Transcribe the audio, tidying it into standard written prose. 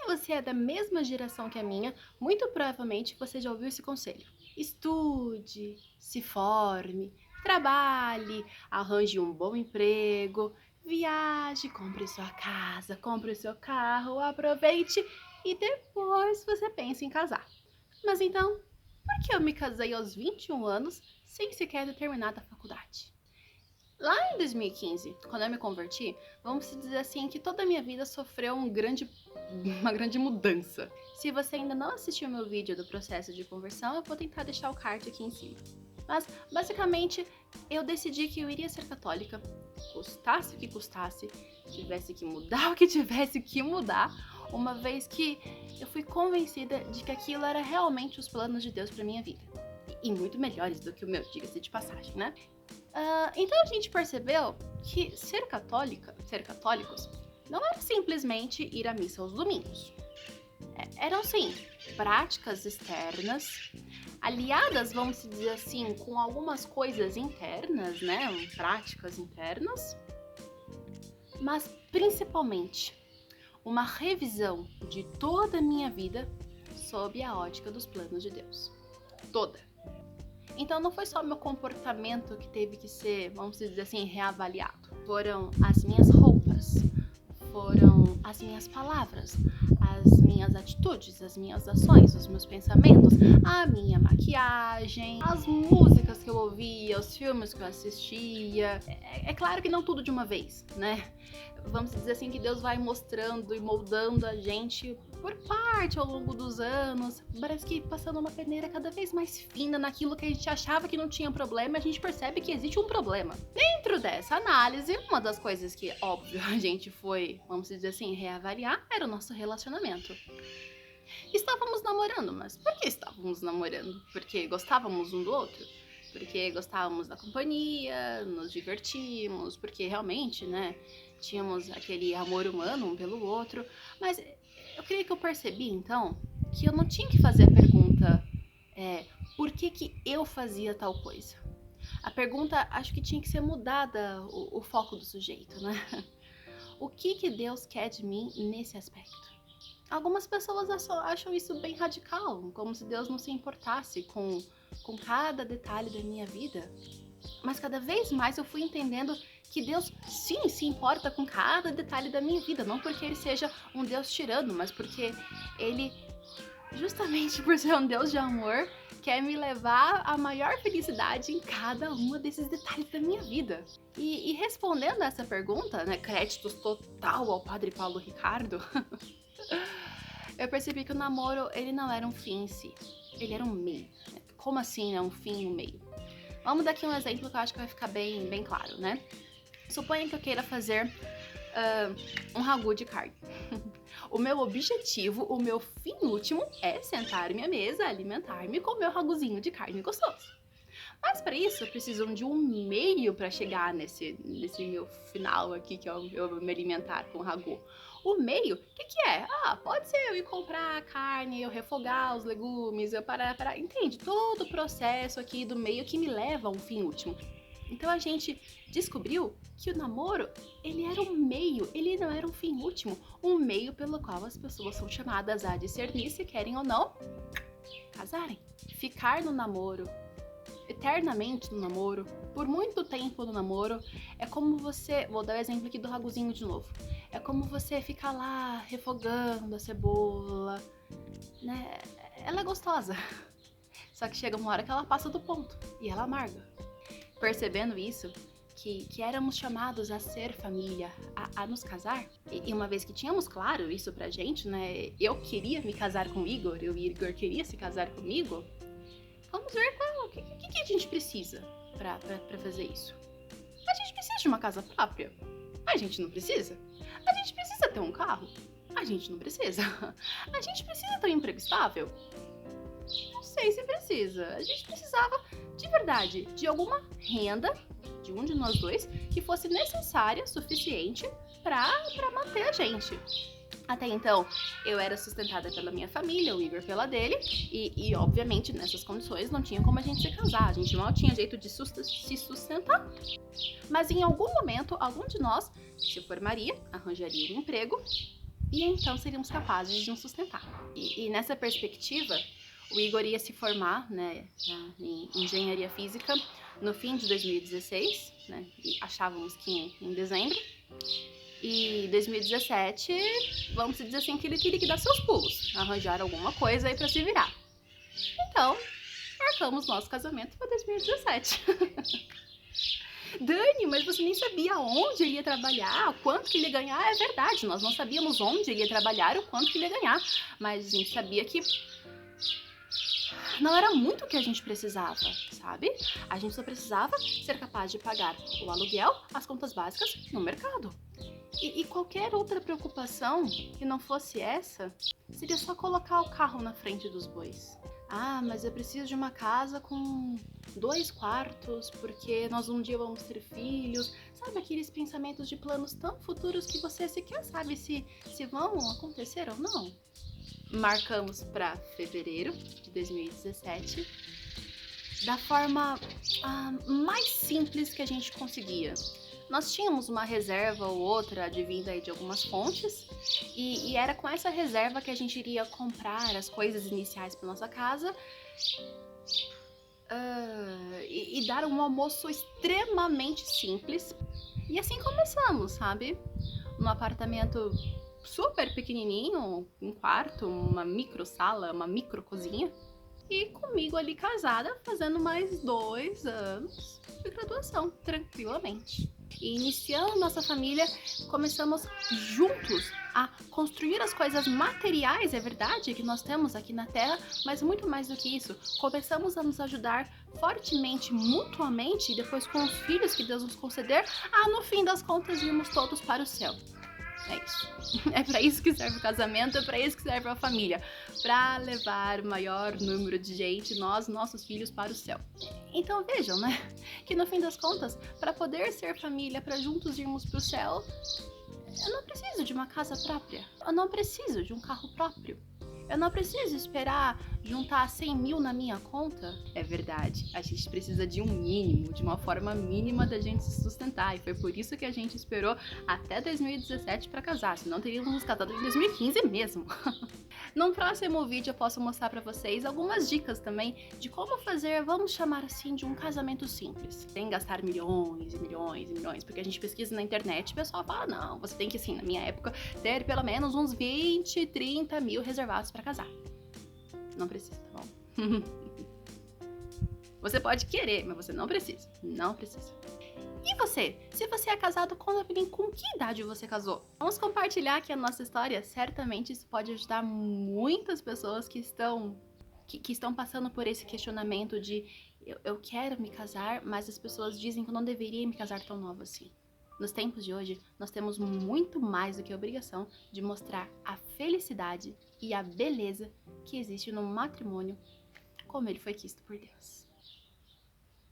Se você é da mesma geração que a minha, muito provavelmente você já ouviu esse conselho. Estude, se forme, trabalhe, arranje um bom emprego, viaje, compre sua casa, compre seu carro, aproveite e depois você pensa em casar. Mas então, por que eu me casei aos 21 anos sem sequer ter terminado a faculdade? Lá em 2015, quando eu me converti, vamos dizer assim que toda a minha vida sofreu uma grande mudança. Se você ainda não assistiu meu vídeo do processo de conversão, eu vou tentar deixar o card aqui em cima. Mas, basicamente, eu decidi que eu iria ser católica, custasse o que custasse, tivesse que mudar o que tivesse que mudar, uma vez que eu fui convencida de que aquilo era realmente os planos de Deus para minha vida. E muito melhores do que o meu, diga-se de passagem, né? Então a gente percebeu que ser católicos, não era simplesmente ir à missa aos domingos. Eram, sim, práticas externas, aliadas, vamos dizer assim, com algumas coisas internas, né? Práticas internas, mas principalmente uma revisão de toda a minha vida sob a ótica dos planos de Deus. Toda. Então não foi só meu comportamento que teve que ser, vamos dizer assim, reavaliado. Foram as minhas roupas, foram as minhas palavras, as minhas atitudes, as minhas ações, os meus pensamentos, a minha maquiagem, as músicas que eu ouvia, os filmes que eu assistia. É claro que não tudo de uma vez, né? Vamos dizer assim que Deus vai mostrando e moldando a gente por parte ao longo dos anos. Parece que passando uma peneira cada vez mais fina naquilo que a gente achava que não tinha problema, a gente percebe que existe um problema. Dentro dessa análise, uma das coisas que, óbvio, a gente foi, vamos dizer assim, reavaliar era o nosso relacionamento. Estávamos namorando, mas por que estávamos namorando? Porque gostávamos um do outro? Porque gostávamos da companhia, nos divertíamos, porque realmente, né, tínhamos aquele amor humano um pelo outro. Mas eu creio que eu percebi, então, que eu não tinha que fazer a pergunta por que eu fazia tal coisa. A pergunta, acho que tinha que ser mudada, o foco do sujeito, né? O que Deus quer de mim nesse aspecto? Algumas pessoas acham isso bem radical, como se Deus não se importasse com cada detalhe da minha vida. Mas cada vez mais eu fui entendendo que Deus sim se importa com cada detalhe da minha vida. Não porque Ele seja um Deus tirano, mas porque Ele, justamente por ser um Deus de amor, quer me levar à maior felicidade em cada um desses detalhes da minha vida. E respondendo a essa pergunta, né, créditos total ao Padre Paulo Ricardo, eu percebi que o namoro, ele não era um fim em si, ele era um meio. Como assim, né? Um fim e um meio? Vamos dar aqui um exemplo que eu acho que vai ficar bem claro, né? Suponha que eu queira fazer um ragu de carne. O meu objetivo, o meu fim último é sentar-me à mesa, alimentar-me com o meu raguzinho de carne gostoso. Mas para isso eu preciso de um meio para chegar nesse meu final aqui, que é eu me alimentar com o ragu. O meio, o que é? Pode ser eu ir comprar a carne, eu refogar os legumes, eu parar, entende? Todo o processo aqui do meio que me leva a um fim último. Então a gente descobriu que o namoro, ele era um meio, ele não era um fim último. Um meio pelo qual as pessoas são chamadas a discernir se querem ou não casarem. Ficar no namoro, eternamente no namoro, por muito tempo no namoro, é como você, vou dar o exemplo aqui do raguzinho de novo, é como você ficar lá refogando a cebola, né? Ela é gostosa, só que chega uma hora que ela passa do ponto e ela amarga. Percebendo isso, que éramos chamados a ser família, a nos casar, e uma vez que tínhamos claro isso pra gente, né? Eu queria me casar com o Igor, e o Igor queria se casar comigo. Vamos ver o que a gente precisa pra fazer isso. A gente precisa de uma casa própria? A gente não precisa. A gente precisa ter um carro? A gente não precisa. A gente precisa ter um emprego estável? Não sei se precisa. A gente precisava, de verdade, de alguma renda, de um de nós dois, que fosse necessária, suficiente pra manter a gente. Até então, eu era sustentada pela minha família, o Igor pela dele, e obviamente nessas condições não tinha como a gente se casar, a gente mal tinha jeito de se sustentar. Mas em algum momento, algum de nós se formaria, arranjaria um emprego e então seríamos capazes de nos sustentar. E nessa perspectiva, o Igor ia se formar, né, em engenharia física no fim de 2016, né, e achávamos que em dezembro. E 2017, vamos dizer assim, que ele teria que dar seus pulos, arranjar alguma coisa aí pra se virar. Então, marcamos nosso casamento para 2017. Dani, mas você nem sabia onde ele ia trabalhar, quanto que ele ia ganhar. É verdade, nós não sabíamos onde ele ia trabalhar, o quanto que ele ia ganhar. Mas a gente sabia que não era muito o que a gente precisava, sabe? A gente só precisava ser capaz de pagar o aluguel, as contas básicas no mercado. E qualquer outra preocupação que não fosse essa, seria só colocar o carro na frente dos bois. Ah, mas eu preciso de uma casa com 2 quartos, porque nós um dia vamos ter filhos. Sabe aqueles pensamentos de planos tão futuros que você sequer sabe se vão acontecer ou não? Marcamos para fevereiro de 2017, da forma mais simples que a gente conseguia. Nós tínhamos uma reserva ou outra advinda aí de algumas fontes, e era com essa reserva que a gente iria comprar as coisas iniciais para nossa casa e dar um almoço extremamente simples. E assim começamos, sabe? Num apartamento super pequenininho, um quarto, uma micro sala, uma micro cozinha. E comigo ali casada, fazendo mais 2 anos de graduação, tranquilamente. E iniciando nossa família, começamos juntos a construir as coisas materiais, é verdade, que nós temos aqui na Terra, mas muito mais do que isso, começamos a nos ajudar fortemente, mutuamente, e depois com os filhos que Deus nos conceder, no fim das contas, irmos todos para o céu. É isso. É para isso que serve o casamento, é para isso que serve a família. Para levar o maior número de gente, nós, nossos filhos, para o céu. Então vejam, né? Que no fim das contas, para poder ser família, para juntos irmos para o céu, eu não preciso de uma casa própria. Eu não preciso de um carro próprio. Eu não preciso esperar juntar 100 mil na minha conta. É verdade, a gente precisa de um mínimo, de uma forma mínima da gente se sustentar. E foi por isso que a gente esperou até 2017 para casar, senão teríamos nos casado em 2015 mesmo. Num próximo vídeo eu posso mostrar para vocês algumas dicas também de como fazer, vamos chamar assim, de um casamento simples. Sem gastar milhões e milhões e milhões, porque a gente pesquisa na internet e o pessoal fala, não, você tem que, assim, na minha época, ter pelo menos uns 20, 30 mil reservados para casar. Não precisa, tá bom? Você pode querer, mas você não precisa. Não precisa. E você? Se você é casado, conta pra mim com que idade você casou. Vamos compartilhar aqui a nossa história. Certamente isso pode ajudar muitas pessoas que estão passando por esse questionamento de eu quero me casar, mas as pessoas dizem que eu não deveria me casar tão nova assim. Nos tempos de hoje, nós temos muito mais do que a obrigação de mostrar a felicidade e a beleza que existe no matrimônio como ele foi quisto por Deus.